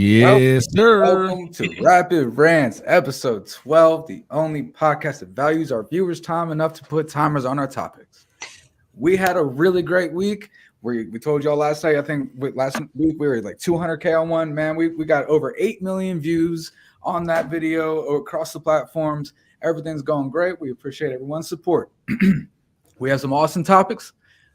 Yes, sir. Welcome to Rapid Rants, episode 12, the only podcast that values our viewers' time enough to put timers on our topics. We had a really great week. We told y'all last night, I think last week we were like 200K on one. Man, we got over 8 million views on that video across the platforms. Everything's going great. We appreciate everyone's support. We have some awesome topics.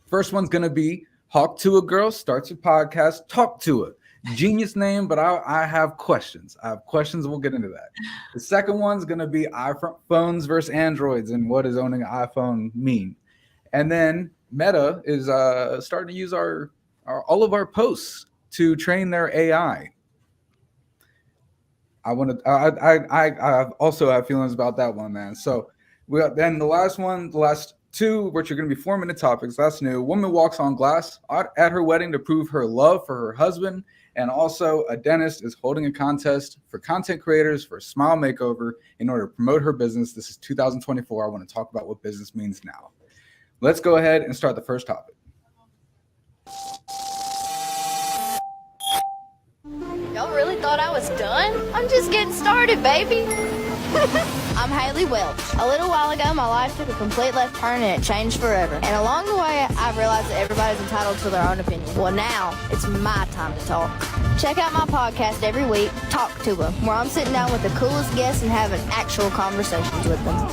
First one's going to be Hawk Tuah Girl starts a podcast, Talk Tuah. Genius name, but I have questions. We'll get into that. The second one's going to be iPhones versus Androids and what does owning an iPhone mean? And then Meta is starting to use our all of our posts to train their AI. I also have feelings about that one, man. So then the last two, which are going to be 4-minute topics. That's new. Woman walks on glass at her wedding to prove her love for her husband. And also a dentist is holding a contest for content creators for a smile makeover in order to promote her business. This is 2024. I want to talk about what business means now. Let's go ahead and start the first topic. Y'all really thought I was done? I'm just getting started, baby. I'm Haley Welch. A little while ago, my life took a complete left turn and it changed forever. And along the way, I've realized that everybody's entitled to their own opinion. Well, now it's my time to talk. Check out my podcast every week, Talk Tuah, where I'm sitting down with the coolest guests and having actual conversations with them.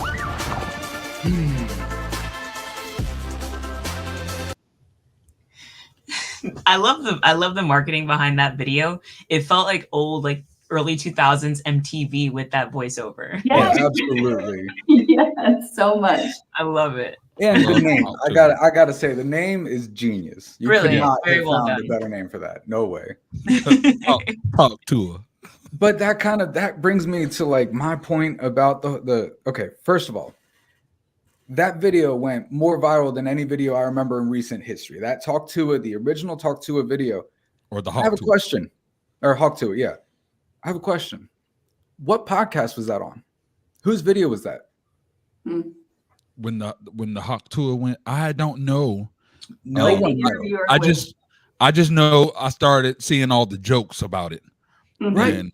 I love the marketing behind that video. It felt like old, like early 2000s MTV with that voiceover. Yes. Yeah, absolutely. Yes, so much. I love it. And the name, I gotta say, the name is genius. You could not have found a better name for that. No way. Talk to her. But that brings me to like my point about the okay. First of all, that video went more viral than any video I remember in recent history. That Talk Tuah, the original Talk Tuah video. Or the Hawk I have a question. Or Hawk Tuah, yeah. I have a question. What podcast was that on? Whose video was that? When the Hawk Tuah went, I don't know. No one knows. I just know I started seeing all the jokes about it. Right. And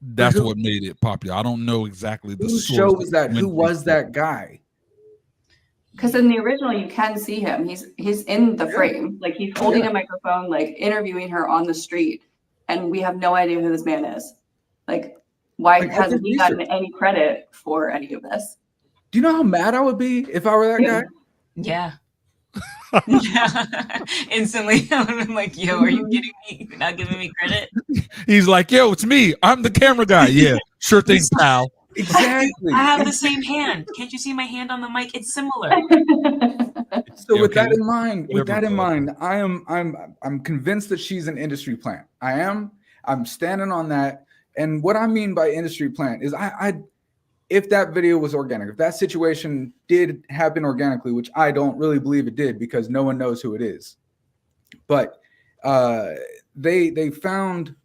that's what made it popular. I don't know exactly the whose show was that? Who was that guy? Because in the original, you can see him. He's in the frame. Like he's holding a microphone, like interviewing her on the street. And we have no idea who this man is. Like, why hasn't he gotten any credit for any of this? Do you know how mad I would be if I were that guy? Yeah. Yeah. Instantly, I'm like, yo, are you kidding me? You're not giving me credit? He's like, yo, it's me. I'm the camera guy. Yeah, sure thing, pal. Exactly. I have the same hand. Can't you see my hand on the mic? It's similar. So with that in mind, I'm convinced that she's an industry plant. I'm standing on that. And what I mean by industry plant is if that video was organic, if that situation did happen organically, which I don't really believe it did because no one knows who it is. But they found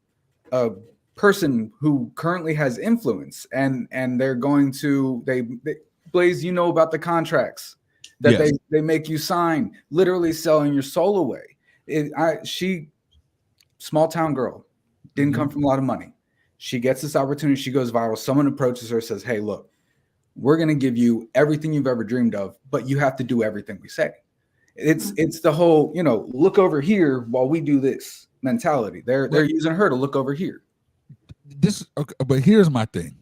a person who currently has influence and they're going to they Blaze, you know about the contracts that they make you sign, literally selling your soul away. She small town girl, didn't come from a lot of money. She gets this opportunity, she goes viral, someone approaches her, says, hey, look, we're going to give you everything you've ever dreamed of, but you have to do everything we say. It's the whole, look over here while we do this mentality. They're using her to look over here. But here's my thing.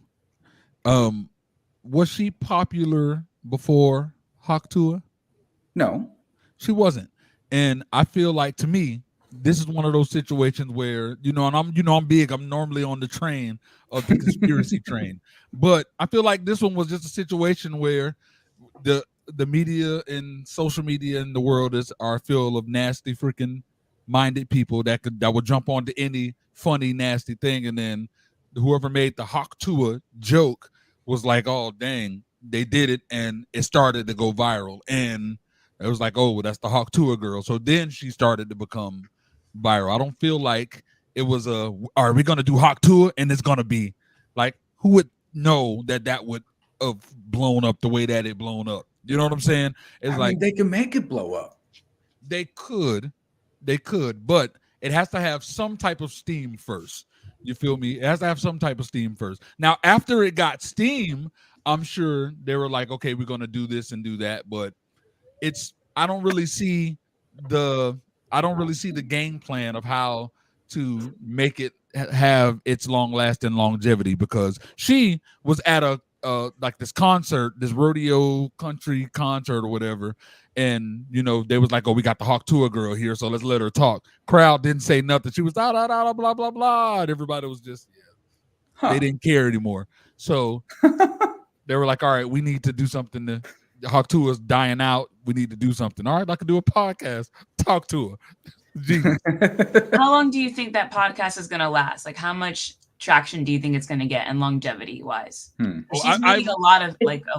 Was she popular before Hawk Tuah? No, she wasn't. And I feel like, to me, this is one of those situations where, and I'm big. I'm normally on the train of the conspiracy train. But I feel like this one was just a situation where the media and social media in the world are full of nasty freaking minded people that would jump onto any funny, nasty thing. And then whoever made the Hawk Tuah joke was like, oh, dang, they did it. And it started to go viral. And it was like, oh, that's the Hawk Tuah girl. So then she started to become viral. I don't feel like it was are we going to do Hawk Tuah? And it's going to be like, who would know that would have blown up the way that it blown up? You know what I'm saying? It's like they can make it blow up. They could, but it has to have some type of steam first. You feel me? It has to have some type of steam first. Now, after it got steam, I'm sure they were like, okay, we're gonna do this and do that, but I don't really see the game plan of how to make it have its long lasting longevity, because she was at a like this concert, this rodeo country concert or whatever, and they was like, oh, we got the Hawk Tuah girl here, so let's let her talk. Crowd didn't say nothing. She was da da da blah blah blah, and everybody was just they didn't care anymore. So they were like, all right, we need to do something to Hawk Tuah's dying out. We need to do something. All right, I can do a podcast. Talk to her. How long do you think that podcast is going to last? Like, how much traction do you think it's going to get, and longevity wise? She's meeting a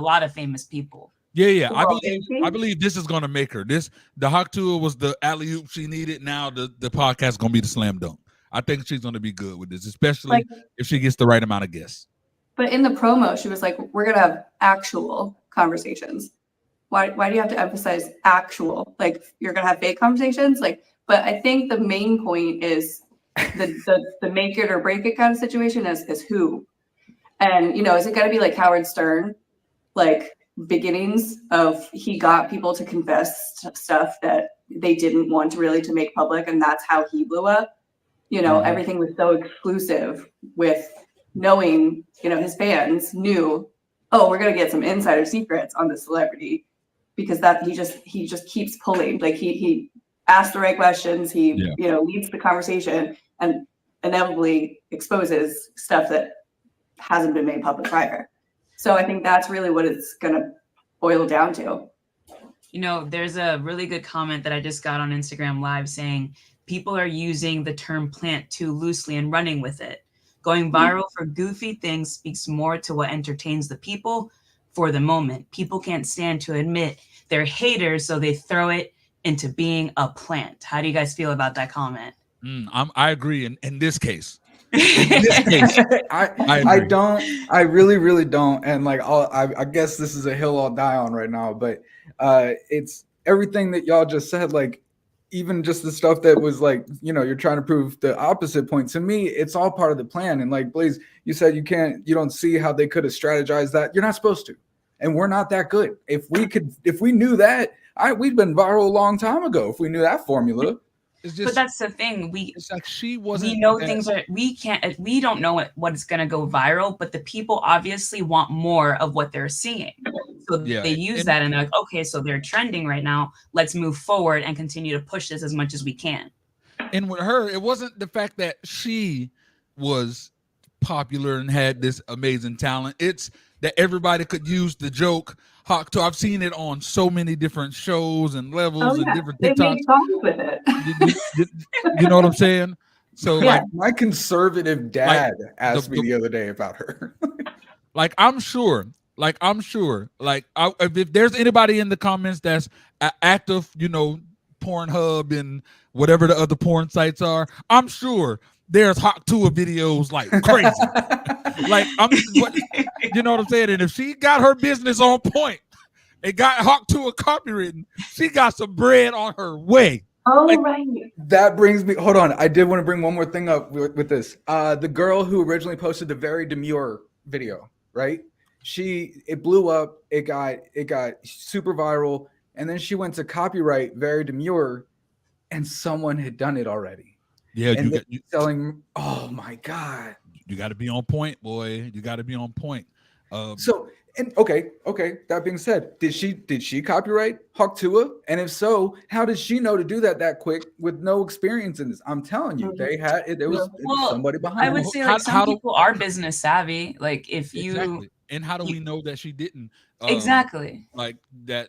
lot of famous people. Yeah. I believe this is going to make her. The Hawk Tuah was the alley-oop she needed. Now the podcast is going to be the slam dunk. I think she's going to be good with this, especially if she gets the right amount of guests. But in the promo, she was like, we're going to have actual conversations. Why do you have to emphasize actual? Like, you're going to have fake conversations? Like, but I think the main point is the make it or break it kind of situation is who. And, is it going to be like Howard Stern? Like, beginnings of he got people to confess stuff that they didn't want really to make public, and that's how he blew up. Everything was so exclusive with knowing, his fans knew, oh, we're going to get some insider secrets on this celebrity, because that he just keeps pulling. Like, he asks the right questions. He, leads the conversation and inevitably exposes stuff that hasn't been made public prior. So I think that's really what it's going to boil down to. There's a really good comment that I just got on Instagram Live saying people are using the term plant too loosely and running with it. Going viral for goofy things speaks more to what entertains the people for the moment. People can't stand to admit they're haters, so they throw it into being a plant. How do you guys feel about that comment? I agree in this case. In this case, I really, really don't. And like, I guess this is a hill I'll die on right now, but it's everything that y'all just said. Like, even just the stuff that was like, you're trying to prove the opposite point. To me, it's all part of the plan. And like, Blaze, you said you don't see how they could have strategized that. You're not supposed to. And we're not that good. If we knew that, we'd been viral a long time ago. If we knew that formula. But that's the thing. It's like she wasn't. We know things are. We don't know what's going to go viral, but the people obviously want more of what they're seeing. So they use that and they're like, okay, so they're trending right now. Let's move forward and continue to push this as much as we can. And with her, it wasn't the fact that she was popular and had this amazing talent. It's that everybody could use the joke. Hawk Tuah. I've seen it on so many different shows and levels and different TikToks. They made songs with it. You know what I'm saying? So like my conservative dad asked me the other day about her. I'm sure. If there's anybody in the comments that's active, Pornhub and whatever the other porn sites are, I'm sure there's Hawk Tuah videos like crazy. You know what I'm saying? And if she got her business on point and got Hawk Tuah copywritten, she got some bread on her way. Oh, right. That brings me. Hold on. I did want to bring one more thing up with this. The girl who originally posted the very demure video, right? It blew up. It got super viral, and then she went to copyright very demure, and someone had done it already. Yeah, and you selling. Oh my God. You got to be on point, boy. You got to be on point. Okay. That being said, did she copyright Hawk Tuah? And if so, how did she know to do that quick with no experience in this? I'm telling you, they had it. There was somebody behind. I would say some people are business savvy. Like if you exactly. And how do we know that she didn't? Exactly. Like that,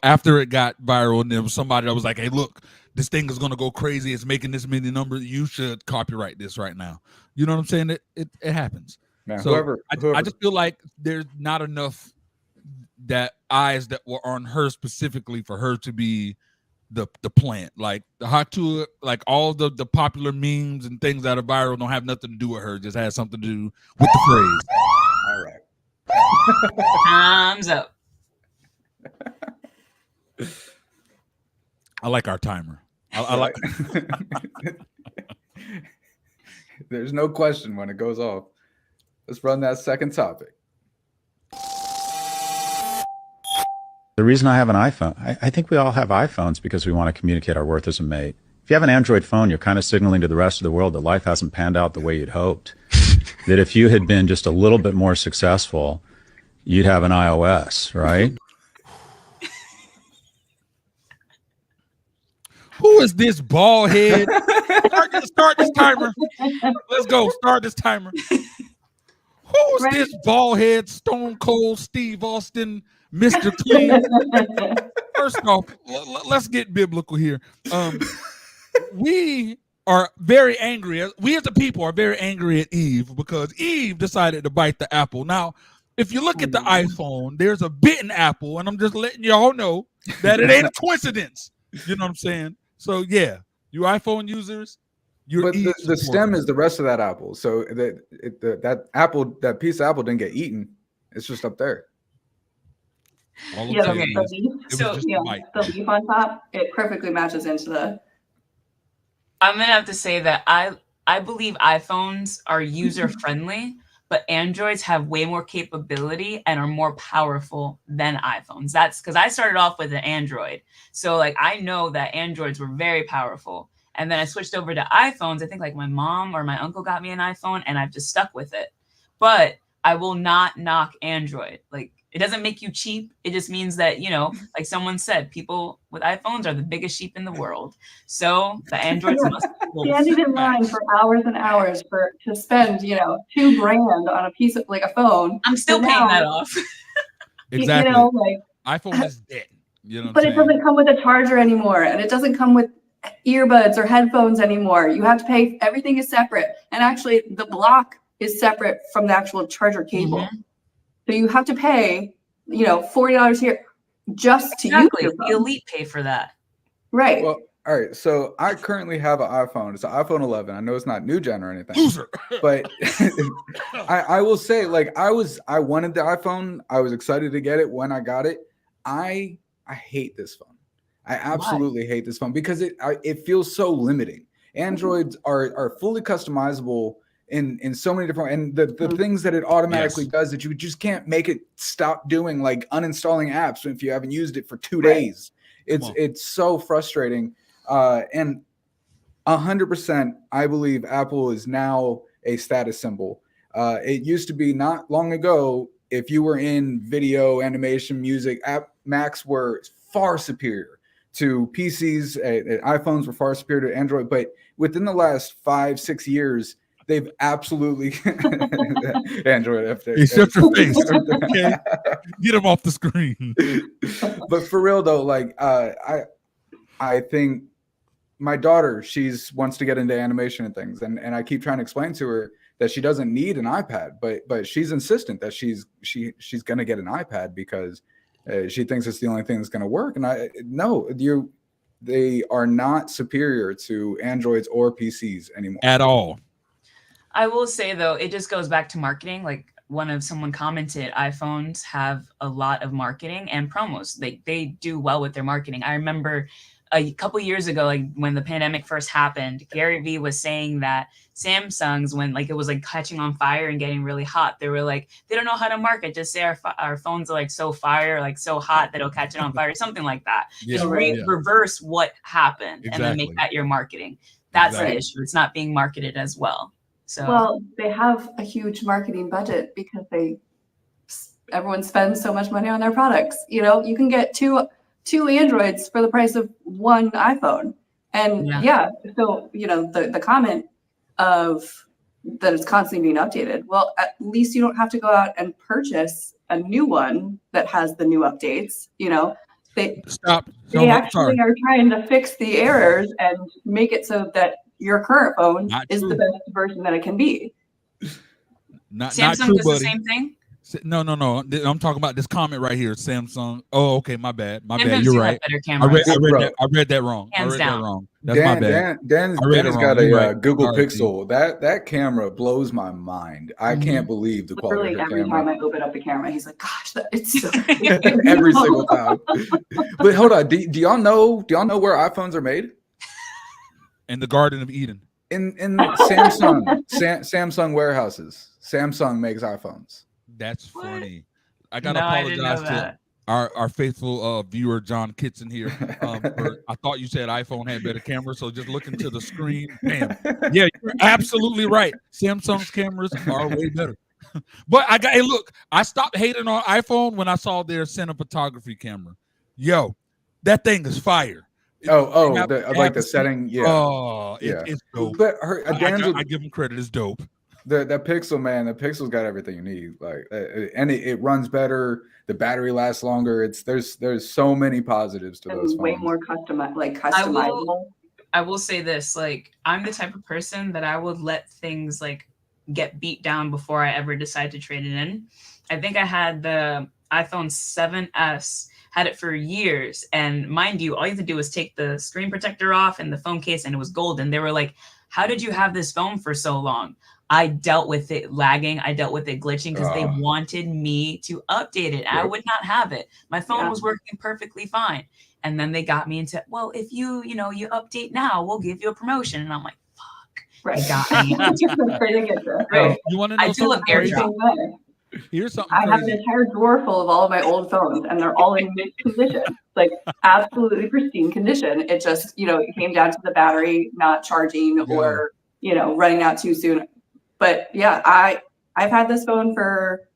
after it got viral, and there was somebody that was like, "Hey, look, this thing is gonna go crazy. It's making this many numbers. You should copyright this right now." You know what I'm saying? It happens. Man, so whoever. I just feel like there's not enough eyes that were on her specifically for her to be the plant. Like the Hawk Tuah, like all the popular memes and things that are viral don't have nothing to do with her. Just has something to do with the phrase. All right. Time's up. I like our timer. I like. There's no question when it goes off. Let's run that second topic. The reason I have an iPhone, I think we all have iPhones because we want to communicate our worth as a mate. If you have an Android phone, you're kind of signaling to the rest of the world that life hasn't panned out the way you'd hoped. That if you had been just a little bit more successful, you'd have an iOS, right? Who is this bald head? Start this timer. Let's go. Start this timer. Who is this bald head, Stone Cold Steve Austin, Mr. Clean? First off, let's get biblical here. We are very angry. We as a people are very angry at Eve because Eve decided to bite the apple. Now, if you look at the iPhone, there's a bitten apple, and I'm just letting y'all know that it ain't a coincidence. You know what I'm saying? So yeah, you iPhone users, but the stem is the rest of that apple. So that apple, that piece of apple didn't get eaten. It's just up there. Yeah, the leaf on top, it perfectly matches into the. I'm gonna have to say that I believe iPhones are user friendly, but Androids have way more capability and are more powerful than iPhones. That's because I started off with an Android. So like I know that Androids were very powerful. And then I switched over to iPhones. I think like my mom or my uncle got me an iPhone and I've just stuck with it. But I will not knock Android. Like it doesn't make you cheap. It just means that, you know, like someone said, people with iPhones are the biggest sheep in the world. So the Androids must be standing in line for hours and hours to spend, you know, $2,000 on a piece of like a phone. I'm still paying that off. Exactly. You know, like iPhone is dead. You know, but it doesn't come with a charger anymore, and it doesn't come with earbuds or headphones anymore. You have to pay. Everything is separate, and actually, the block is separate from the actual charger cable. Mm-hmm. So you have to pay, you know, $40 here just to use your phone. The elite pay for that. Right. Well, all right. So I currently have an iPhone. It's an iPhone 11. I know it's not new gen or anything. Loser. But I will say, like, I wanted the iPhone. I was excited to get it when I got it. I hate this phone. I absolutely hate this phone because it feels so limiting. Androids are fully customizable in so many different, and the things that it automatically does that you just can't make it stop doing, like uninstalling apps if you haven't used it for 2 days. It's so frustrating. And 100%, I believe Apple is now a status symbol. It used to be not long ago, if you were in video, animation, music, Macs were far superior to PCs. iPhones were far superior to Android. But within the last 5-6 years, they've absolutely Android update. Except your face. Okay. Get him off the screen. But for real though, like I think my daughter, wants to get into animation and things, and I keep trying to explain to her that she doesn't need an iPad, but she's insistent that she's gonna get an iPad because she thinks it's the only thing that's gonna work. And they are not superior to Androids or PCs anymore at all. I will say though, it just goes back to marketing. Like someone commented, iPhones have a lot of marketing and promos. They do well with their marketing. I remember a couple years ago, like when the pandemic first happened, Gary Vee was saying that Samsung's, when like it was like catching on fire and getting really hot, they were like, they don't know how to market. Just say our phones are like so fire, like so hot that it'll catch it on fire, something like that. Just reverse what happened and then make that your marketing. That's the issue. It's not being marketed as well. So well, they have a huge marketing budget because everyone spends so much money on their products. You know, you can get two Androids for the price of one iPhone. And so, you know, the comment of that it's constantly being updated. Well, at least you don't have to go out and purchase a new one that has the new updates. You know, they actually are trying to fix the errors and make it so that your current phone is the best version that it can be. Samsung does the same thing. No. I'm talking about this comment right here. Samsung. Oh, okay. My bad. You're right. I read that wrong. Hands down. That's my bad. Dan's got a Google Pixel. That camera blows my mind. I can't believe the quality of the camera. Every time I open up the camera, he's like, "Gosh, it's so." Every single time. But hold on. Do y'all know where iPhones are made? In the Garden of Eden. In Samsung warehouses, Samsung makes iPhones. That's What? funny. I gotta No, I didn't know apologize to that. our faithful viewer John Kitson here. I thought you said iPhone had better cameras, so just looking to the screen, bam. Yeah, you're absolutely right. Samsung's cameras are way better. But hey, look, I stopped hating on iPhone when I saw their cinematography camera. Yo, that thing is fire. The setting, yeah. Oh, yeah. It's dope. But I give him credit. It's dope. The Pixel, man, the Pixel's got everything you need. Like, and it runs better. The battery lasts longer. There's so many positives to those phones. Way more customizable. I will say this, like, I'm the type of person that I would let things like get beat down before I ever decide to trade it in. I think I had the iPhone 7S, had it for years, and mind you, all you have to do was take the screen protector off and the phone case, and it was golden. They were like, how did you have this phone for so long? I dealt with it lagging. I dealt with it glitching because they wanted me to update it. Yep. I would not have it. My phone was working perfectly fine. And then they got me into, well, if you update now, we'll give you a promotion. And I'm like, fuck. Right. They got me. Right. You want to know something crazy? Here's something I have an entire drawer full of all of my old phones, and they're all in mint condition, like absolutely pristine condition. It just, it came down to the battery not charging or, running out too soon. But yeah, I've had this phone for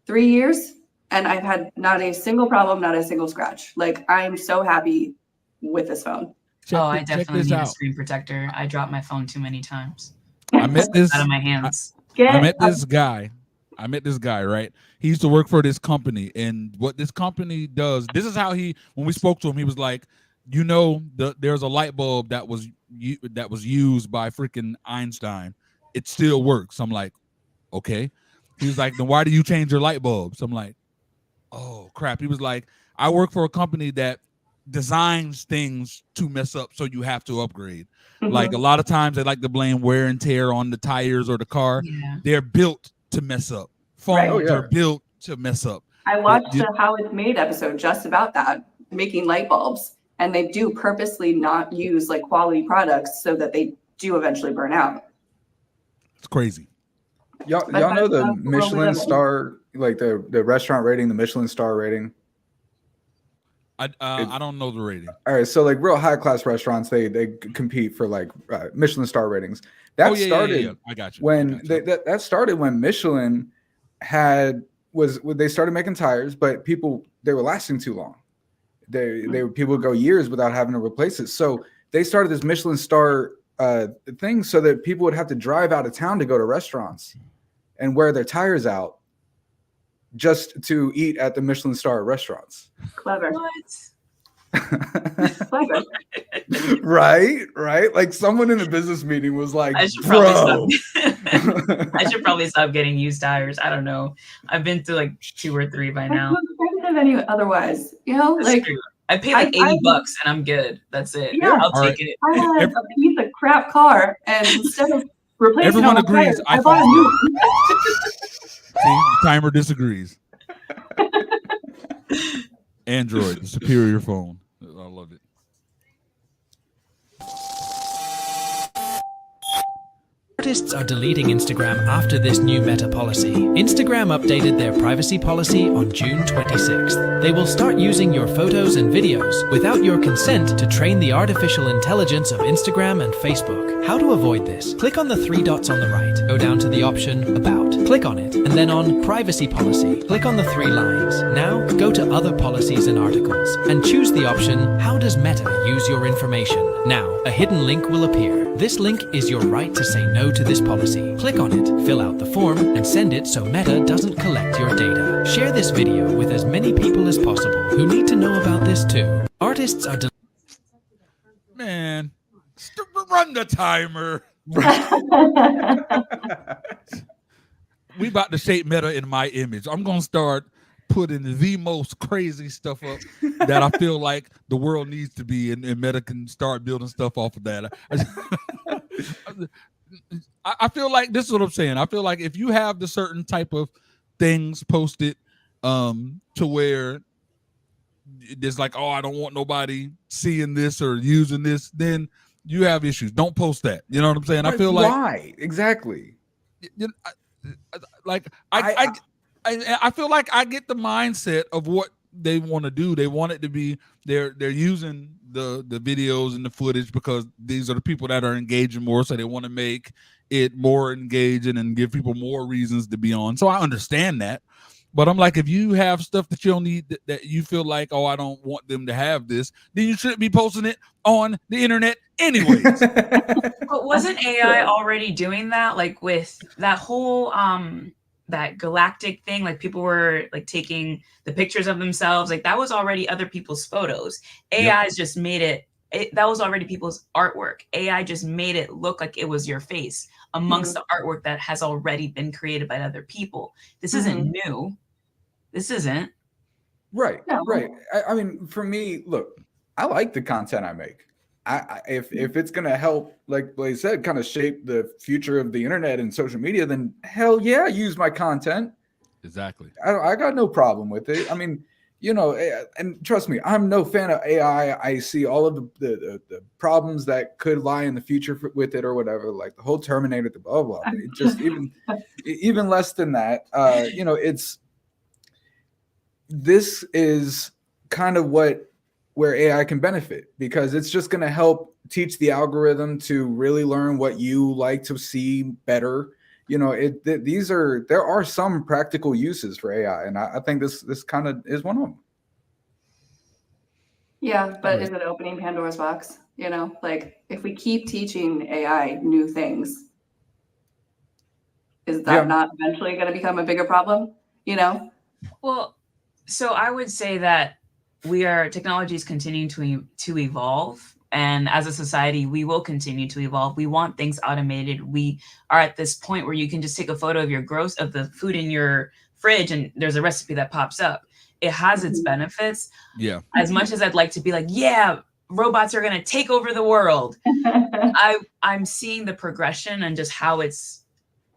3 years, and I've had not a single problem, not a single scratch. Like, I'm so happy with this phone. I definitely need a screen protector. I dropped my phone too many times. I met this out of my hands. I met this guy, right? He used to work for this company, and what this company does, this is how when we spoke to him, he was like, there's a light bulb that was used by freaking Einstein. It still works. I'm like, okay. He was like, then why do you change your light bulbs? I'm like, oh crap. He was like, I work for a company that designs things to mess up, so you have to upgrade. Mm-hmm. Like, a lot of times they like to blame wear and tear on the tires or the car. Yeah. They're built to mess up. Phones are built to mess up. I watched the How It's Made episode just about that, making light bulbs, and they do purposely not use like quality products so that they do eventually burn out. It's crazy. Y'all know the Michelin star, like the restaurant rating, the Michelin star rating? I don't know the rating. All right, so like real high class restaurants, they compete for like Michelin star ratings. That started I got you. When that started when Michelin they started making tires, but they were lasting too long. People would go years without having to replace it. So they started this Michelin star thing so that people would have to drive out of town to go to restaurants and wear their tires out just to eat at the Michelin star restaurants. Clever. What? Right. Like, someone in a business meeting was like, I should probably stop getting used tires. I don't know. I've been through like 2 or 3 by now. Otherwise, like, I pay like $80 and I'm good. That's it. Yeah, I'll take it. I had a piece of crap car, and instead of replacing everyone agrees. Tires, I bought a new one. See, the timer disagrees. Android, the superior phone. I love it. Artists are deleting Instagram after this new meta policy. Instagram updated their privacy policy on June 26th. They will start using your photos and videos without your consent to train the artificial intelligence of Instagram and Facebook. How to avoid this? Click on the 3 dots on the right. Go down to the option About. Click on it, and then on Privacy Policy. Click on the 3 lines. Now go to Other Policies and Articles and choose the option How does Meta use your information? Now, a hidden link will appear. This link is your right to say no to this policy. Click on it, fill out the form, and send it so Meta doesn't collect your data. Share this video with as many people as possible who need to know about this too. Artists are Man, run the timer. We about to shape Meta in my image. I'm going to start putting the most crazy stuff up that I feel like the world needs to be, and Meta can start building stuff off of that. I feel like this is what I'm saying. I feel like if you have the certain type of things posted to where it's like, oh, I don't want nobody seeing this or using this, then you have issues. Don't post that. You know what I'm saying? I feel like why exactly? I feel like I get the mindset of what they want to do. They want it to be they're using the videos and the footage because these are the people that are engaging more, so they want to make it more engaging and give people more reasons to be on. So I understand that. But I'm like, if you have stuff that you don't need, that you feel like, oh, I don't want them to have this, then you shouldn't be posting it on the internet anyways. But wasn't AI already doing that? Like with that whole that galactic thing, like people were like taking the pictures of themselves, like that was already other people's photos. AI has just made it, that was already people's artwork. AI just made it look like it was your face amongst the artwork that has already been created by other people. This isn't new. This isn't. Right, right. I mean, for me, look, I like the content I make. If it's gonna help, like Blaze said, kind of shape the future of the internet and social media, then hell yeah, use my content. Exactly. I got no problem with it. I mean, you know, and trust me, I'm no fan of AI. I see all of the problems that could lie in the future with it or whatever, like the whole Terminator, the blah blah. But it just even less than that. You know, this is kind of where AI can benefit, because it's just going to help teach the algorithm to really learn what you like to see better. You know, there are some practical uses for AI, and I think this kind of is one of them. Yeah, but is it opening Pandora's box? You know, like if we keep teaching AI new things, is that not eventually going to become a bigger problem? You know? Well, so I would say that technology is continuing to evolve. And as a society, we will continue to evolve. We want things automated. We are at this point where you can just take a photo of of the food in your fridge and there's a recipe that pops up. It has its benefits. Yeah. As much as I'd like to be like, yeah, robots are going to take over the world. I'm seeing the progression and just how it's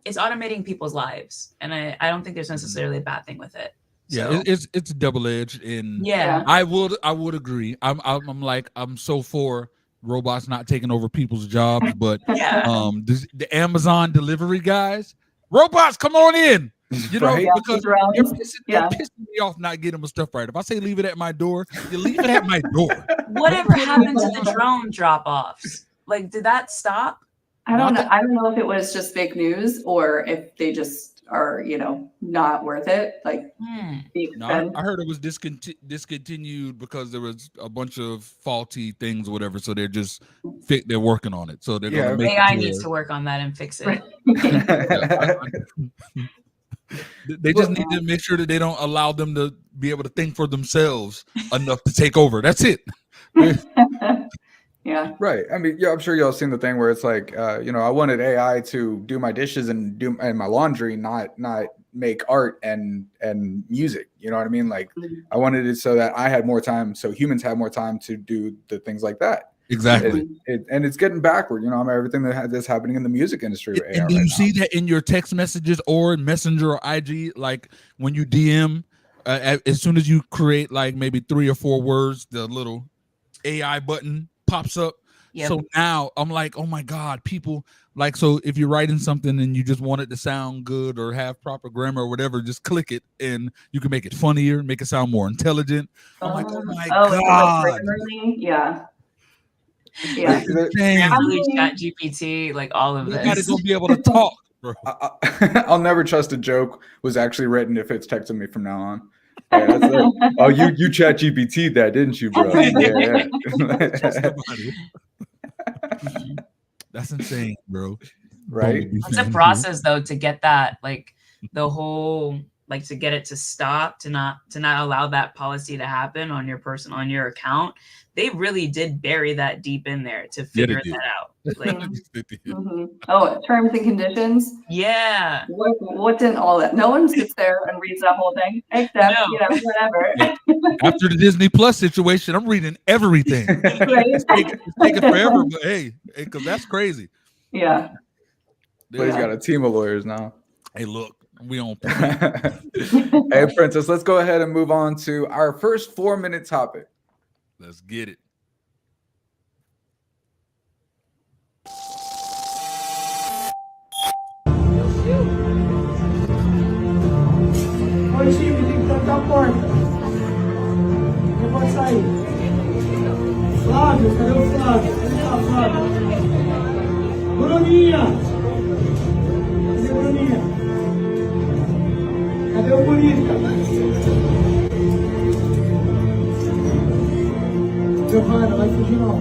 automating people's lives. And I don't think there's necessarily a bad thing with it. Yeah, so it's double-edged, and I would agree. I'm so for robots not taking over people's jobs, but the Amazon delivery guys, robots, come on in. You know, because they're pissing me off not getting my stuff right. If I say leave it at my door, you leave it at my door. Whatever happened to the drone drop-offs? Like, did that stop? I don't know. I don't know if it was just fake news or if they just are, you know, not worth it. Like, no, I heard it was discontinued because there was a bunch of faulty things or whatever. So they're they're working on it. So they're going to make AI needs to work on that and fix it. They just need to make sure that they don't allow them to be able to think for themselves enough to take over. That's it. Yeah. Right. I mean, I'm sure y'all seen the thing where it's like, you know, I wanted AI to do my dishes and my laundry, not make art and music. You know what I mean? Like, I wanted it so that I had more time, so humans have more time to do the things like that. Exactly. And it's getting backward. You know, I mean, everything that's happening in the music industry. And do you see that in your text messages or Messenger or IG? Like when you DM, as soon as you create like maybe 3 or 4 words, the little AI button pops up. Yep. So now I'm like, oh my God, people like, so if you're writing something and you just want it to sound good or have proper grammar or whatever, just click it and you can make it funnier, make it sound more intelligent. I'm like, oh my God. Yeah. Chat GPT, like all of this. It's gonna be able to talk, bro. I'll never trust a joke was actually written if it's texting me from now on. Yeah, that's like, oh, you chat GPT that, didn't you, bro? That's insane, bro. Right? It's a process though to get that, like the whole, like to get it to stop, to not allow that policy to happen on your account. They really did bury that deep in there to figure that out. Like, Oh, terms and conditions. Yeah. What's in all that? No one sits there and reads that whole thing, except you know, whatever. Yeah. After the Disney Plus situation, I'm reading everything. It's taking forever, but hey, because that's crazy. Yeah. But he's got a team of lawyers now. Hey, look, we on. Hey, Princess, let's go ahead and move on to our first 4-minute topic. Let's get it. aí? Flávio, cadê o Flávio? Cadê a Flávio? Bruninha! Cadê a Bruninha? Cadê o Bonita? Giovana, vai fugir não.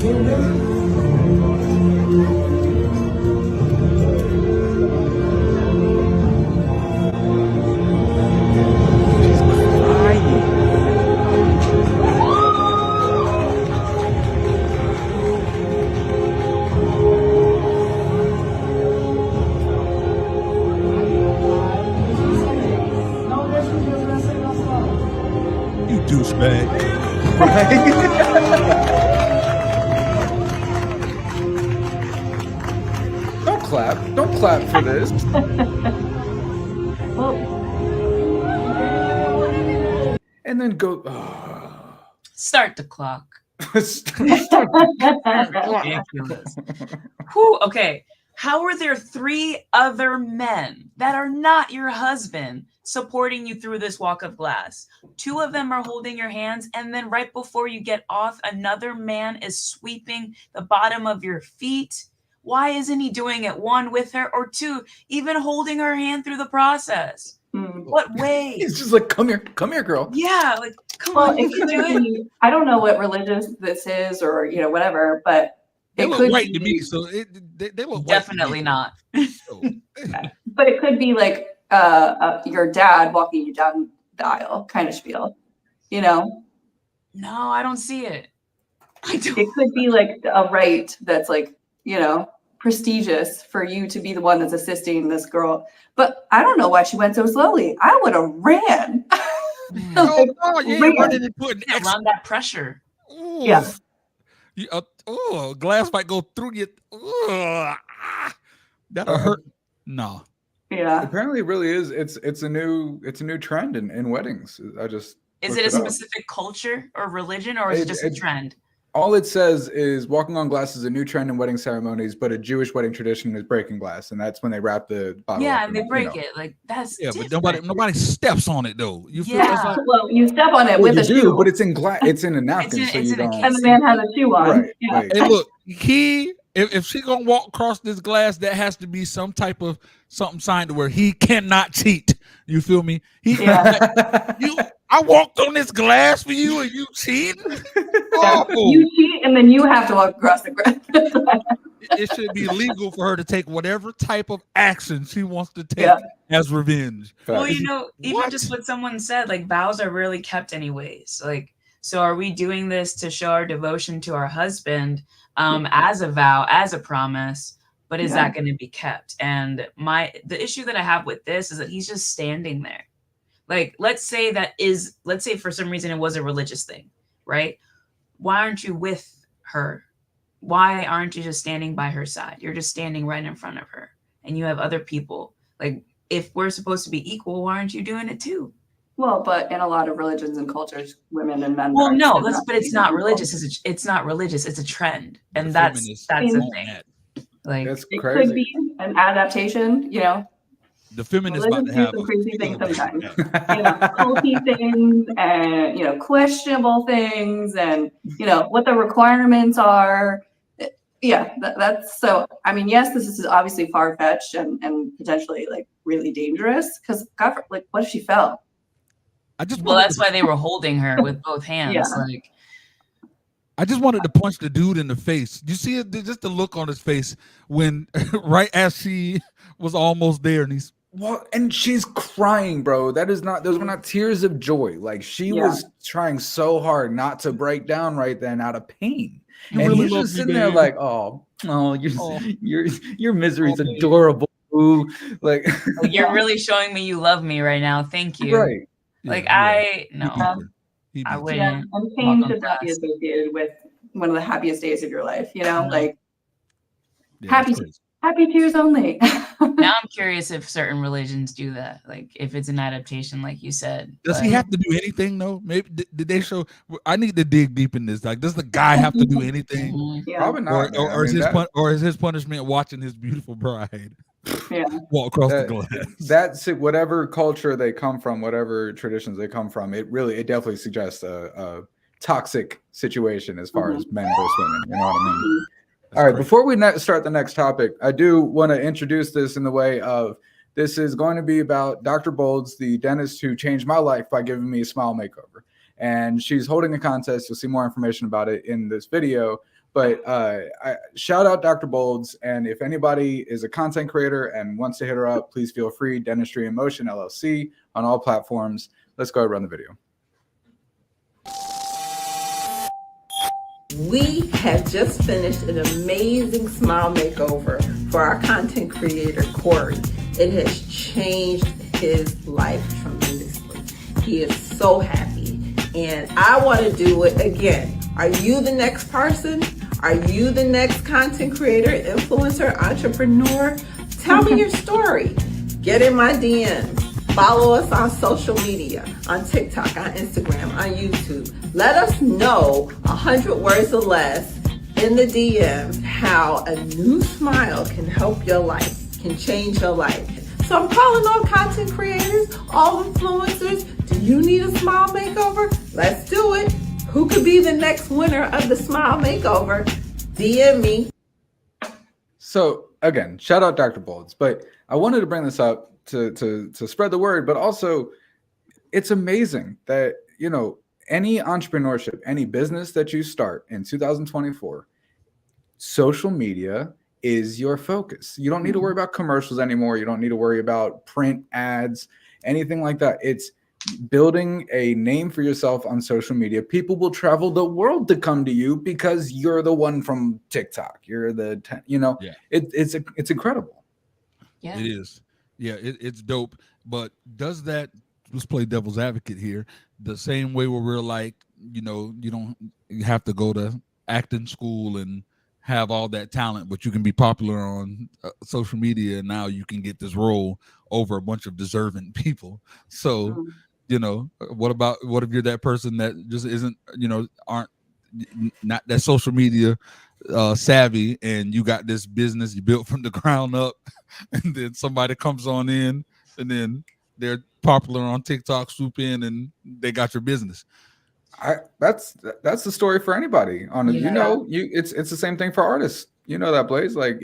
Vem mesmo? Douchebag. Don't clap for this. Well, And then go. Start the clock. Start Ridiculous. Whew, okay. How are there 3 other men that are not your husband supporting you through this walk of glass? 2 of them are holding your hands, and then right before you get off, another man is sweeping the bottom of your feet. Why isn't he doing it, 1, with her, or 2, even holding her hand through the process? What way? He's just like, come here, girl. Yeah, like, come on, you can do it. I don't know what religious this is, or whatever, but They it look could white be, to me, so they look Definitely not. but it could be like your dad walking you down the aisle kind of spiel, No, I don't see it. I don't. It could be like a rite that's like, prestigious for you to be the one that's assisting this girl. But I don't know why she went so slowly. I would have ran. No, you ain't running and putting Around that pressure. Ooh. Yeah. Glass might go through you. That'll hurt. No. Yeah. Apparently, it really is. It's a new trend in weddings. Is it a specific culture or religion, or is it just a trend? All it says is walking on glass is a new trend in wedding ceremonies, but a Jewish wedding tradition is breaking glass, and that's when they wrap the bottle. Yeah, up and they break it. Like that's but different. nobody steps on it though. You feel Yeah. like, Well, you step on it with a shoe, but it's in glass. It's in a napkin, so you don't. and the man has a shoe on. Right. Yeah. Like, hey, look, if she gonna walk across this glass, that has to be some type of something signed to where he cannot cheat. You feel me? I walked on this glass for you, and you cheating? Yeah. You cheat, and then you have to walk across the grass. It should be legal for her to take whatever type of action she wants to take as revenge. Well, even just what someone said, like vows are rarely kept anyways. Like, so are we doing this to show our devotion to our husband as a vow, as a promise? But is that going to be kept? And the issue that I have with this is that he's just standing there. Like, let's say for some reason it was a religious thing, right? Why aren't you with her? Why aren't you just standing by her side? You're just standing right in front of her, and you have other people. Like, if we're supposed to be equal, why aren't you doing it too? Well, but in a lot of religions and cultures, women and men. Well, no, but it's not religious. It's not religious. It's a trend, and that's the thing. Like, that's it crazy. could be an adaptation. The feminists about to have some crazy things sometimes. Culty things, and questionable things, and what the requirements are. Yeah, that's so. I mean, yes, this is obviously far fetched and potentially like really dangerous. Because God, like, what if she fell? That's why they were holding her with both hands. Yeah. Like, I just wanted to punch the dude in the face. You see it? Just the look on his face when, right as she was almost there, and he's. Well, and she's crying, bro. Those were not tears of joy. Like she was trying so hard not to break down right then out of pain. And he's just sitting there like, your misery's adorable. Ooh. Like you're really showing me you love me right now. Thank you. Right. Like I wouldn't. And pain should not be associated with one of the happiest days of your life. Like happy tears only. Now I'm curious if certain religions do that, like if it's an adaptation, like you said. Does he have to do anything though? Maybe did they show? I need to dig deep in this. Like, does the guy have to do anything? Probably not. Or is his punishment watching his beautiful bride? Yeah. walk across the glass. That's it, whatever culture they come from, whatever traditions they come from. It definitely suggests a toxic situation as far as men versus women. You know what I mean? All right. Before we start the next topic, I do want to introduce this in the way of this is going to be about Dr. Bolds, the dentist who changed my life by giving me a smile makeover. And she's holding a contest. You'll see more information about it in this video. But shout out Dr. Bolds. And if anybody is a content creator and wants to hit her up, please feel free. Dentistry in Motion, LLC, on all platforms. Let's go ahead and run the video. We have just finished an amazing smile makeover for our content creator, Corey. It has changed his life tremendously. He is so happy. And I want to do it again. Are you the next person? Are you the next content creator, influencer, entrepreneur? Tell me your story. Get in my DMs. Follow us on social media, on TikTok, on Instagram, on YouTube. Let us know 100 words or less in the DMs how a new smile can help your life, can change your life. So I'm calling all content creators, all influencers. Do you need a smile makeover? Let's do it. Who could be the next winner of the smile makeover? DM me. So again, shout out Dr. Bolds. But I wanted to bring this up to spread the word, but also it's amazing that, you know, any entrepreneurship, any business that you start in 2024, social media is your focus. You don't need to worry about commercials anymore. You don't need to worry about print ads, anything like that. It's building a name for yourself on social media. People will travel the world to come to you because you're the one from TikTok. You're the, it's incredible. Yeah, It is. Yeah, it's dope. But does that, let's play devil's advocate here, the same way where we're like, you know, you have to go to acting school and have all that talent, but you can be popular on social media, and now you can get this role over a bunch of deserving people. So, you know, what if you're that person that just isn't, you know, aren't not that social media savvy, and you got this business you built from the ground up, and then somebody comes on in, and then they're popular on TikTok, swoop in, and they got your business. That's the story for anybody. It's the same thing for artists. You know that, Blaze. Like,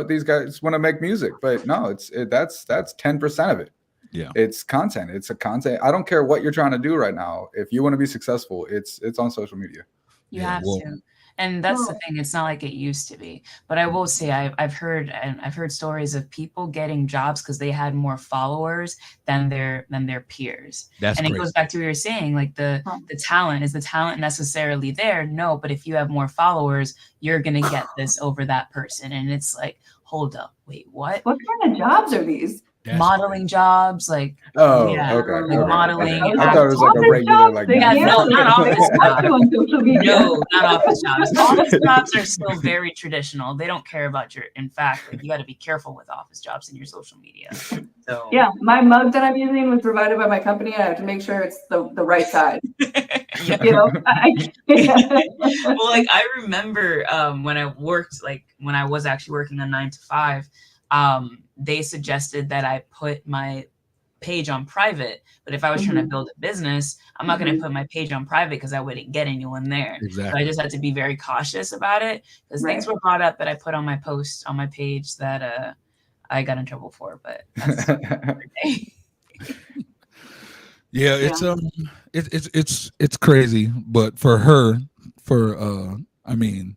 these guys want to make music, but no, that's 10% of it. Yeah, it's content. It's a content. I don't care what you're trying to do right now. If you want to be successful, it's on social media. You have to. And that's the thing. It's not like it used to be. But I will say I've heard stories of people getting jobs because they had more followers than their peers. That's and crazy. It goes back to what you were saying, like the talent. Is the talent necessarily there? No, but if you have more followers, you're gonna get this over that person. And it's like, hold up, wait, what? What kind of jobs are these? Modeling jobs, like modeling. I thought it was like a regular, like no, not office jobs. No, not office jobs. Office jobs are still very traditional. They don't care about in fact, like, you got to be careful with office jobs in your social media. So yeah, my mug that I'm using was provided by my company. I have to make sure it's the right side. You know, well, like I remember when I was actually working a 9 to 5. They suggested that I put my page on private, but if I was trying to build a business, I'm not going to put my page on private because I wouldn't get anyone there. Exactly. So I just had to be very cautious about it, because things were brought up that I put on my post on my page that I got in trouble for, but that's yeah, it's crazy. But for her, I mean,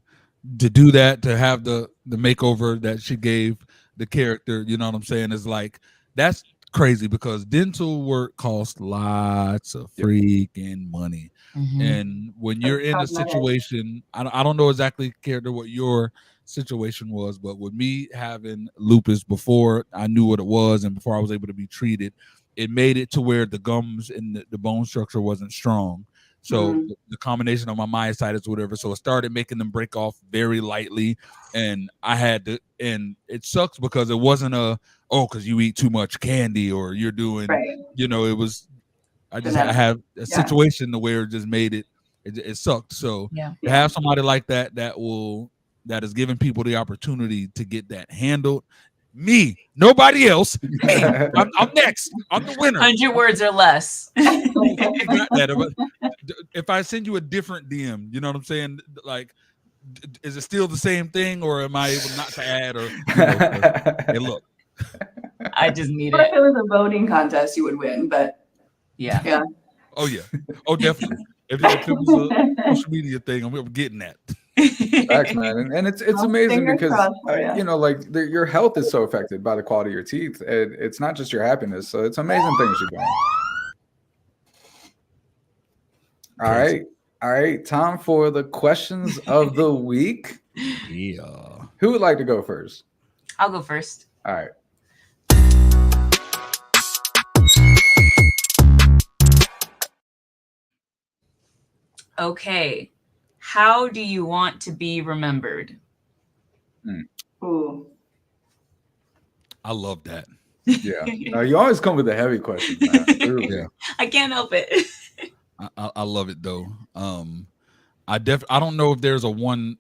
to do that, to have the makeover that she gave the character, you know what I'm saying, is like, that's crazy, because dental work costs lots of freaking money. And when you're in a situation, I don't know exactly, character, what your situation was, but with me having lupus before I knew what it was and before I was able to be treated, it made it to where the gums and the bone structure wasn't strong. So the combination of my myositis, whatever, so it started making them break off very lightly, and I had to, and it sucks because it wasn't because you eat too much candy or you're doing, it was, I had a situation where it just made it sucked. So to have somebody like that is giving people the opportunity to get that handled, Me, nobody else. Me. I'm next. I'm the winner. 100 words or less. If I send you a different DM, you know what I'm saying? Like, is it still the same thing, or am I able not to add? Or hey, look, I just need But it. if it was a voting contest, you would win. But yeah. Oh yeah. Oh, definitely. If it was a social media thing, I'm getting that. Facts, man. And it's amazing because you know, like your health is so affected by the quality of your teeth. It's not just your happiness. So it's amazing things you're doing. All right. Time for the questions of the week. Yeah. Who would like to go first? I'll go first. All right. Okay. How do you want to be remembered? Ooh. I love that. Yeah. You always come with the heavy questions, man. Yeah. I can't help it. I love it though. I don't know if there's a one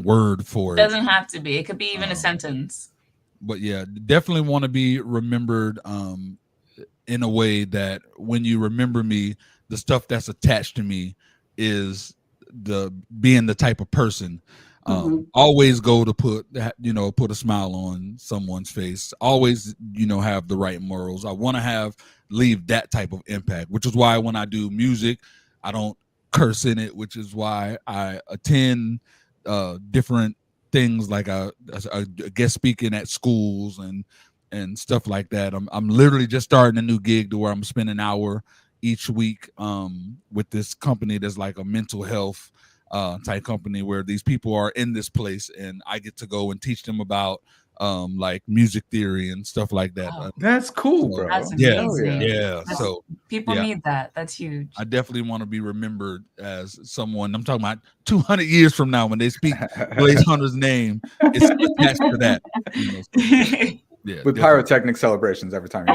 word for it. Doesn't have to be. It could be even a sentence. But yeah, definitely want to be remembered in a way that when you remember me, the stuff that's attached to me is being the type of person. Always go to put a smile on someone's face. Always, have the right morals. I want to leave that type of impact, which is why when I do music, I don't curse in it, which is why I attend different things like I guest speaking at schools and stuff like that. I'm literally just starting a new gig to where I'm spending an hour each week with this company that's like a mental health type company where these people are in this place and I get to go and teach them about like music theory and stuff like that. Wow. That's cool, bro. That's amazing. Yeah. So people need that. That's huge. I definitely want to be remembered as someone. I'm talking about 200 years from now when they speak Blaze Hunter's name, it's attached to that. Yeah, with pyrotechnic celebrations every time you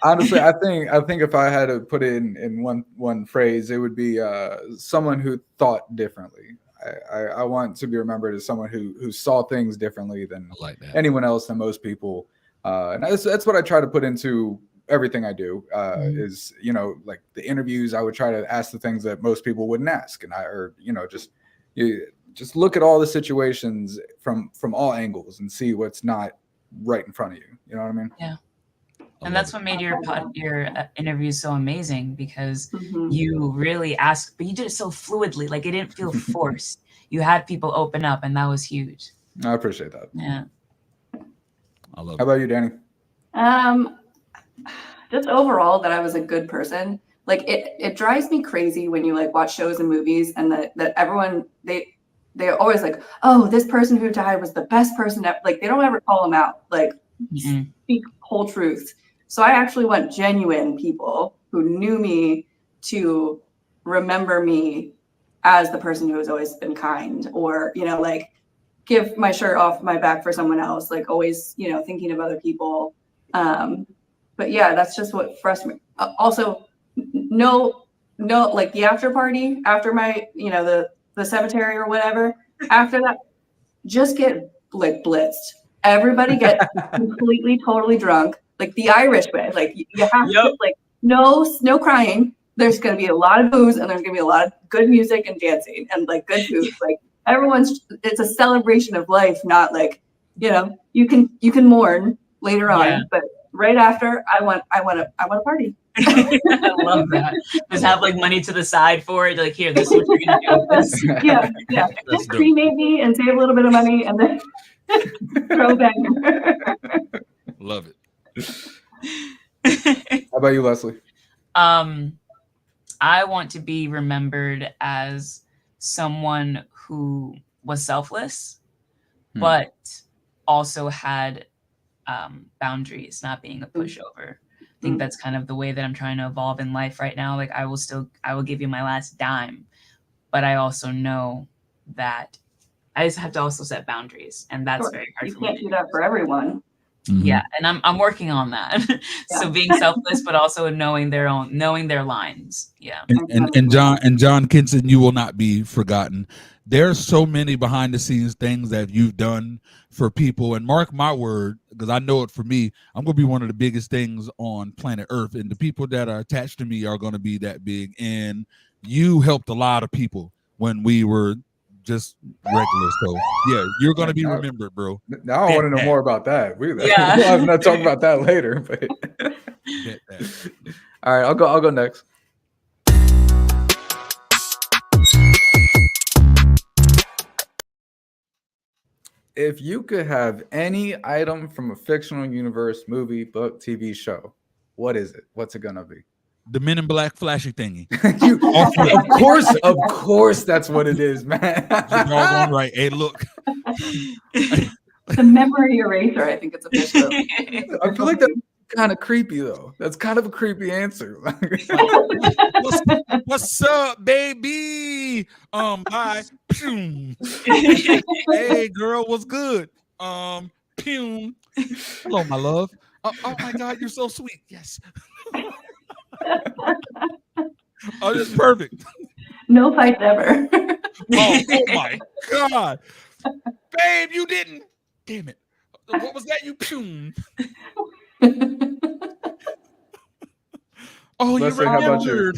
Honestly, I think if I had to put it in one phrase, it would be someone who thought differently. I want to be remembered as someone who saw things differently than anyone else, than most people. And that's what I try to put into everything I do. Is like the interviews, I would try to ask the things that most people wouldn't ask, and just look at all the situations from all angles and see what's not right in front of you. You know what I mean? Yeah. And that's what made your interviews so amazing, because you really asked, but you did it so fluidly. Like it didn't feel forced. You had people open up, and that was huge. I appreciate that. Yeah. I love it. How about you, Danny? Just overall that I was a good person. Like it drives me crazy when you like watch shows and movies and that everyone they're always like, oh, this person who died was the best person ever. Like they don't ever call them out. Like speak whole truth. So I actually want genuine people who knew me to remember me as the person who has always been kind, or, like give my shirt off my back for someone else, like always, thinking of other people. But yeah, that's just what frustrates me. Also, no, like the after party after my, the cemetery or whatever, after that, just get like blitzed. Everybody get completely, totally drunk. Like the Irish way, like you have to like no crying. There's gonna be a lot of booze and there's gonna be a lot of good music and dancing and like good food. Like it's a celebration of life, not like you can mourn later on, but right after I want a party. I love that. Just have like money to the side for it. Like here, this is what you're gonna do with this. Yeah. Just cremate me and save a little bit of money and then throw back. Love it. How about you, Leslie? I want to be remembered as someone who was selfless, but also had boundaries, not being a pushover. I think that's kind of the way that I'm trying to evolve in life right now. Like I will give you my last dime, but I also know that I just have to also set boundaries, and that's very hard for me. You can't do that for everyone. Yeah, and I'm working on that. So being selfless, but also knowing their lines. Yeah. And John Kinson, you will not be forgotten. there's so many behind the scenes things that you've done for people, and mark my word, because I know it for me, I'm going to be one of the biggest things on planet Earth, and the people that are attached to me are going to be that big. And you helped a lot of people when we were just regular. So yeah, you're going to be remembered, bro. Now I want to know more about that. Yeah. I'm not talking about that later, but all right, I'll go next. If you could have any item from a fictional universe, movie, book, TV show, what is it? What's it gonna be? The Men in Black flashy thingy. Of course, that's what it is, man. All right. Hey, look. The memory eraser, I think it's official. I feel like that's kind of creepy, though. That's kind of a creepy answer. What's up, baby? Bye. Hey, girl, what's good? Hello, my love. Oh my God, you're so sweet. Yes. Oh, that's perfect. No fights ever. Oh my God, babe, you didn't. Damn it. What was that? You pum. Oh, you remembered.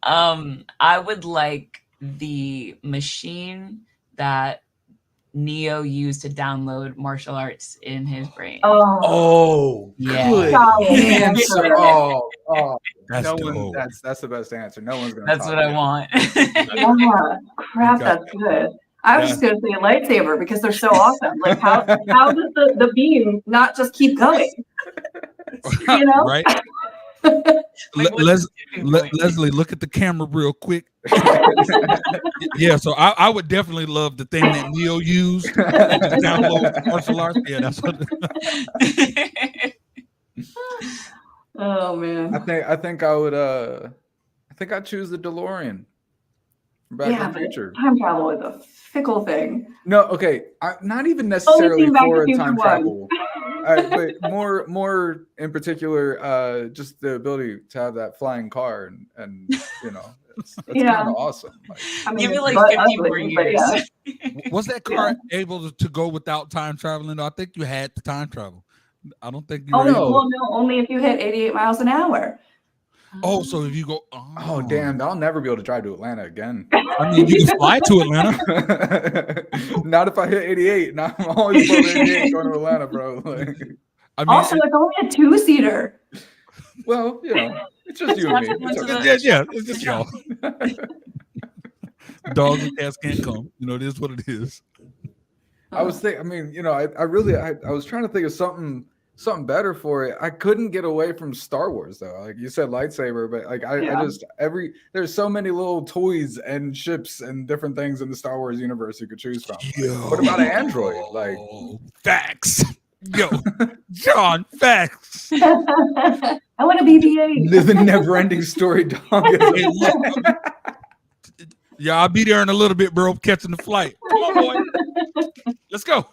I would like the machine that Neo used to download martial arts in his brain. Oh, yeah. Good answer. Oh, that's that's the best answer. No one's gonna. That's what I want. Yeah, crap, that's good. I was just gonna say a lightsaber because they're so awesome. Like how does the beam not just keep going? You know, right? Leslie, look at the camera real quick. Yeah, so I would definitely love the thing that Neo used to download martial arts. Yeah, that's what. Oh man. I think I would I think I'd choose the DeLorean. Back in the Future. Time travel is a fickle thing. No, okay, not even necessarily for time travel, but more in particular, just the ability to have that flying car, and you know, that's kind of awesome. Like, I mean, give it like 50 more years. Yeah. Was that car able to go without time traveling? I think you had to time travel. I don't think you. No, only if you hit 88 miles an hour. Oh, so if you go, oh damn, I'll never be able to drive to Atlanta again. I mean, you can fly to Atlanta. Not if I hit 88. Now I'm always above 88 going to Atlanta, bro. Like, I mean, also, it's only a 2-seater. Well, you know, it's just you and me. It's just y'all. Dogs and cats can't come. You know, it is what it is. I was thinking. I mean, you know, I was trying to think of something better for it. I couldn't get away from Star Wars though. Like you said, lightsaber, but like I just there's so many little toys and ships and different things in the Star Wars universe you could choose from. Like, what about an android? Like facts. Yo, John, facts. I want a BB-8. Live a never-ending story, dog. Yeah, I'll be there in a little bit, bro. Catching the flight. Come on, boy. Let's go.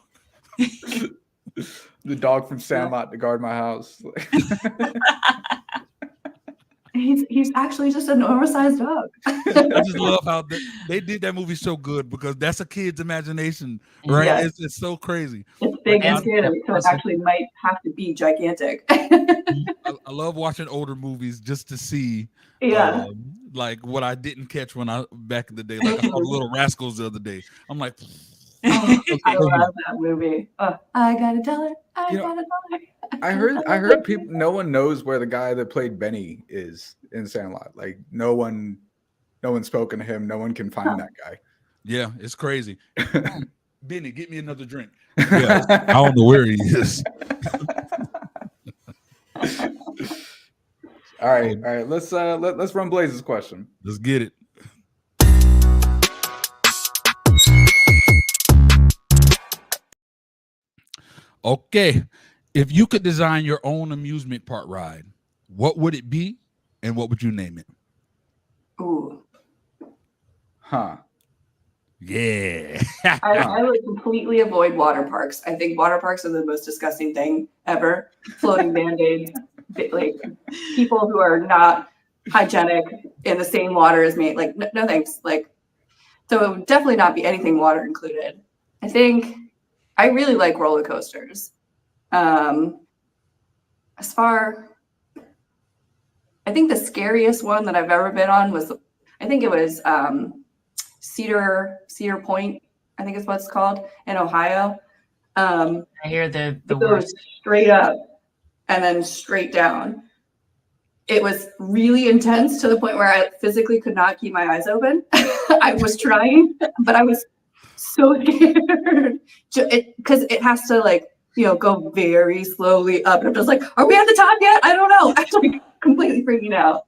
The dog from Sandlot to guard my house. He's actually just a normal sized dog. I just love how they did that movie so good because that's a kid's imagination, right? Yeah. It's so crazy. It's big and scary, so it actually might have to be gigantic. I love watching older movies just to see, like what I didn't catch when I back in the day. Like I saw Little Rascals the other day. I'm like. I love that movie. I got $1. I got $1. I heard people. No one knows where the guy that played Benny is in Sandlot. Like no one's spoken to him. No one can find that guy. Yeah, it's crazy. Benny, get me another drink. Yeah, I don't know where he is. All right. Let's run Blaze's question. Let's get it. Okay, if you could design your own amusement park ride, what would it be, and what would you name it? Ooh. Huh. Yeah. I would completely avoid water parks. I think water parks are the most disgusting thing ever. Floating Band-Aids, like people who are not hygienic in the same water as me. Like no thanks. Like So it would definitely not be anything water included. I think I really like roller coasters. I think the scariest one that I've ever been on was, I think it was Cedar Point, I think is what it's called, in Ohio. I hear the it worst. goes straight up and then straight down. It was really intense to the point where I physically could not keep my eyes open. I was trying, but I was so scared because it has to like, go very slowly up. And I'm just like, are we at the top yet? I don't know. I'm like completely freaking out.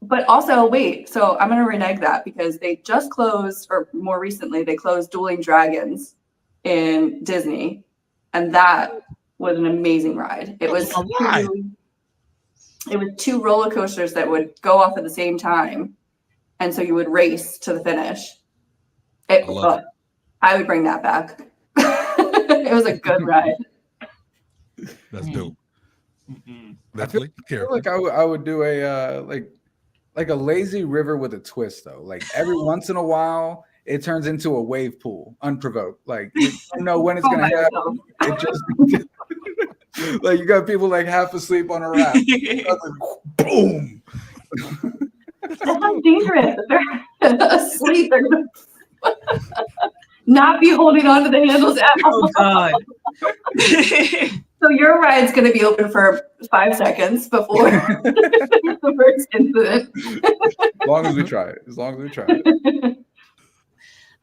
But also, wait, so I'm going to renege that because they just closed, or more recently, they closed Dueling Dragons in Disney. And that was an amazing ride. It was two roller coasters that would go off at the same time. And so you would race to the finish. I would bring that back. It was a good ride. That's dope. I feel like I would do a like a lazy river with a twist though. Like every once in a while, it turns into a wave pool, unprovoked. Like you don't know when it's gonna happen. It just like you got people like half asleep on a raft. Boom. That's not dangerous. They're asleep. They're gonna not be holding on to the handles at all. Oh God. So your ride's going to be open for 5 seconds before the first incident. As long as we try it.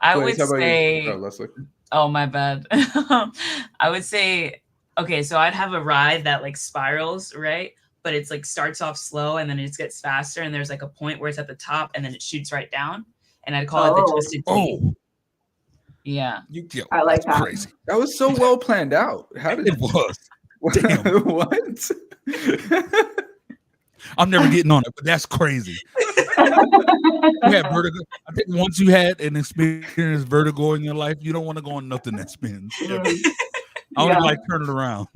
I would say. Leslie. Oh, my bad. I would say, okay, so I'd have a ride that like spirals, right? But it's like starts off slow and then it just gets faster. And there's like a point where it's at the top and then it shoots right down. And I'd call it the Twisted Tea. Yeah. I like that. Crazy. That was so well planned out. How did it was? Damn. What? I'm never getting on it, but that's crazy. You had vertigo. I think once you had an experience vertigo in your life, you don't want to go on nothing that spins. I want to like turn it around.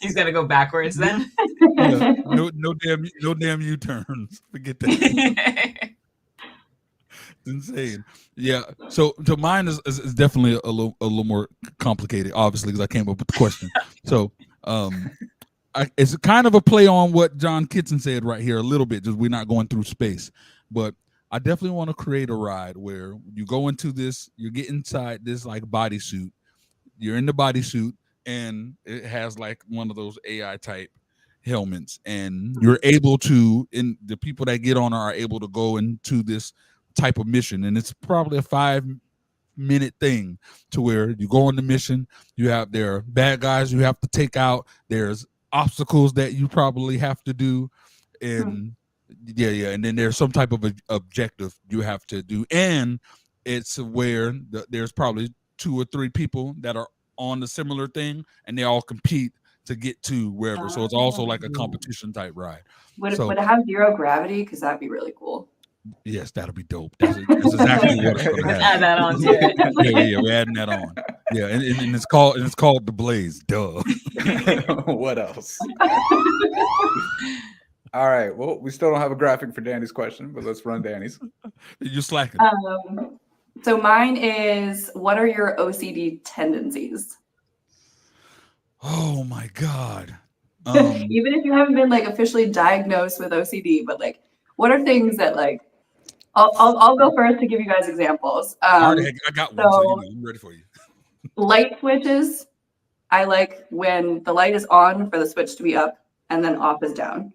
He's gonna go backwards then. Yeah. No damn U-turns. Forget that. It's insane. Yeah. So mine is definitely a little more complicated, obviously, because I came up with the question. So it's kind of a play on what John Kitson said right here a little bit, just we're not going through space. But I definitely want to create a ride where you go into this, you get inside this like bodysuit. You're in the bodysuit and it has like one of those AI type helmets, and you're able to, and the people that get on are able to go into this type of mission, and it's probably a 5-minute thing to where you go on the mission. There are bad guys you have to take out. There's obstacles that you probably have to do, and and then there's some type of objective you have to do, and it's where there's probably 2 or 3 people that are on the similar thing, and they all compete to get to wherever. So it's also like a competition type ride. Would it have 0 gravity? Because that'd be really cool. Yes, that'll be dope. That's exactly what it's going to have. Add that on to it. Yeah, we're adding that on. Yeah, and it's called the Blaze. Duh. What else? All right. Well, we still don't have a graphic for Danny's question, but let's run Danny's. You're slacking. So mine is, what are your OCD tendencies? Oh my God. Even if you haven't been like officially diagnosed with OCD, but like, what are things that like, I'll go first to give you guys examples. I got one, so I'm ready for you. Light switches. I like when the light is on for the switch to be up and then off is down.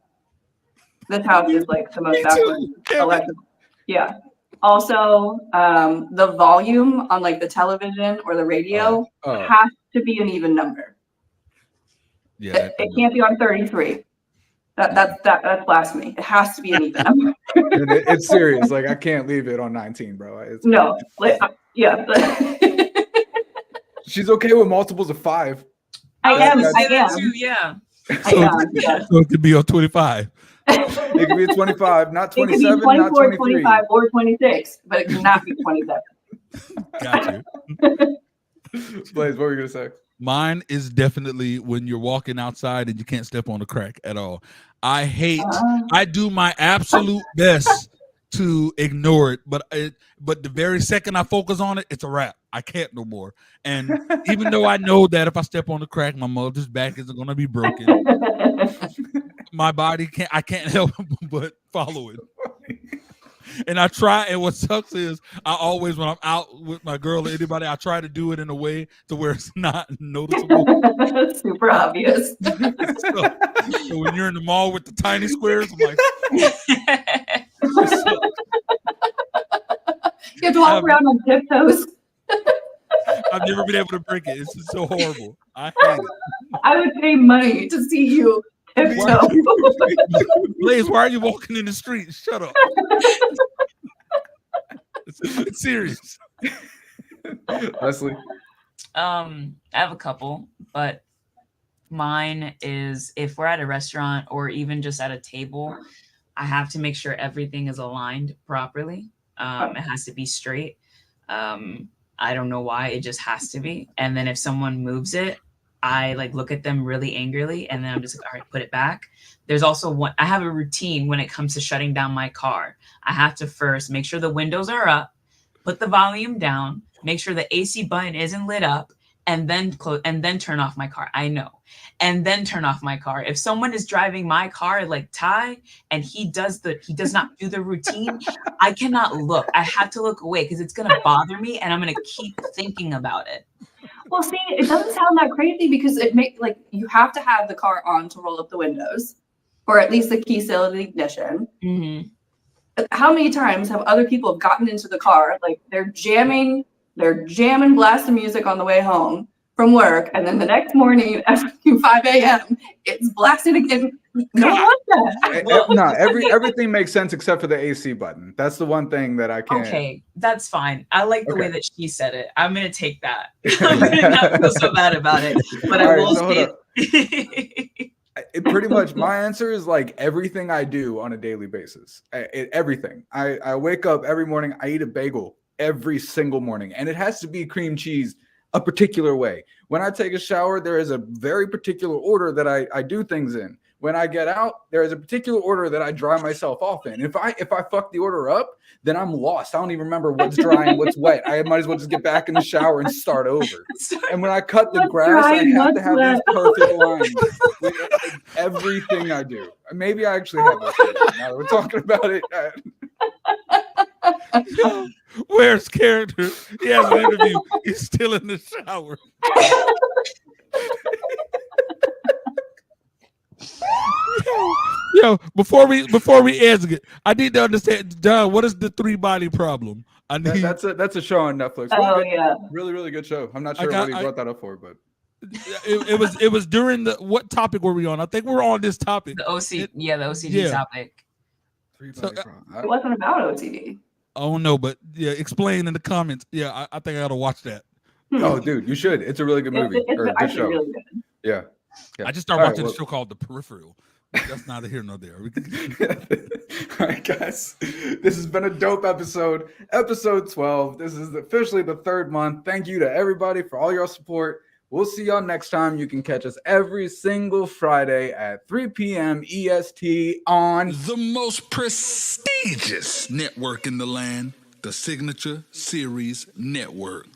This house is like the most backwards electrical. Yeah. Also, the volume on like the television or the radio has to be an even number. Yeah, it can't be on 33. That's blasphemy. It has to be an even number. It's serious. Like I can't leave it on 19, bro. No, like, yeah. She's okay with multiples of 5. I am. Too, yeah. So it could be on 25. It could be 25, not 27, it could be 24, not 23. 25, or 26, but it cannot be 27. Got you. Blaze, what were you gonna say? Mine is definitely when you're walking outside and you can't step on the crack at all. I do my absolute best to ignore it, but the very second I focus on it, it's a wrap. I can't no more. And even though I know that if I step on the crack, my mother's back isn't going to be broken, my body I can't help but follow it. And I try, and what sucks is I always, when I'm out with my girl or anybody, I try to do it in a way to where it's not noticeable. Super obvious. So when you're in the mall with the tiny squares, I'm like, you have to walk around on tiptoes. I've never been able to break it. It's just so horrible. I hate it. I would pay money to see you tiptoe. Blaze, why are you walking in the street? Shut up. It's serious. Leslie? I have a couple, but mine is if we're at a restaurant or even just at a table, I have to make sure everything is aligned properly. It has to be straight. I don't know why, it just has to be. And then if someone moves it, I like look at them really angrily, and then I'm just like, all right, put it back. There's also I have a routine when it comes to shutting down my car. I have to first make sure the windows are up, put the volume down, make sure the AC button isn't lit up, and then close, and then turn off my car. I know. And then turn off my car. If someone is driving my car like Ty and he does not do the routine, I cannot look. I have to look away because it's gonna bother me and I'm gonna keep thinking about it. Well, see, it doesn't sound that crazy because you have to have the car on to roll up the windows, or at least the key still in the ignition. Mm-hmm. How many times have other people have gotten into the car, like they're jamming blasting music on the way home from work, and then the next morning at 5 a.m. it's blasted again. No wonder. Everything makes sense except for the AC button. That's the one thing that I can't. Okay, that's fine. I like the way that she said it. I'm gonna take that. I'm gonna not feel so bad about it. But I will say it pretty much, my answer is like everything I do on a daily basis. Everything. I wake up every morning, I eat a bagel every single morning, and it has to be cream cheese a particular way. When I take a shower, there is a very particular order that I do things in. When I get out, there is a particular order that I dry myself off in. If I fuck the order up, then I'm lost. I don't even remember what's dry and what's wet. I might as well just get back in the shower and start over. And when I cut the grass, I have to have these perfect lines with everything I do. Maybe I actually have this. Now that we're talking about it. Where's character? He has an interview. He's still in the shower. Yo, before we answer it, I need to understand, John, what is the 3-body problem? That's a show on Netflix. Really, really good show. I'm not sure what he brought that up for, but it was during what topic were we on? I think we're on this topic. The OCD topic. It wasn't about OCD. Oh no, but yeah, explain in the comments. Yeah, I think I gotta watch that. Oh, dude, you should. It's a really good movie. Or good show. Really good. Yeah. I just started watching a show called The Peripheral. That's neither here nor there. All right, guys. This has been a dope episode. Episode 12. This is officially the 3rd month. Thank you to everybody for all your support. We'll see y'all next time. You can catch us every single Friday at 3 p.m. EST on the most prestigious network in the land, the Signature Series Network.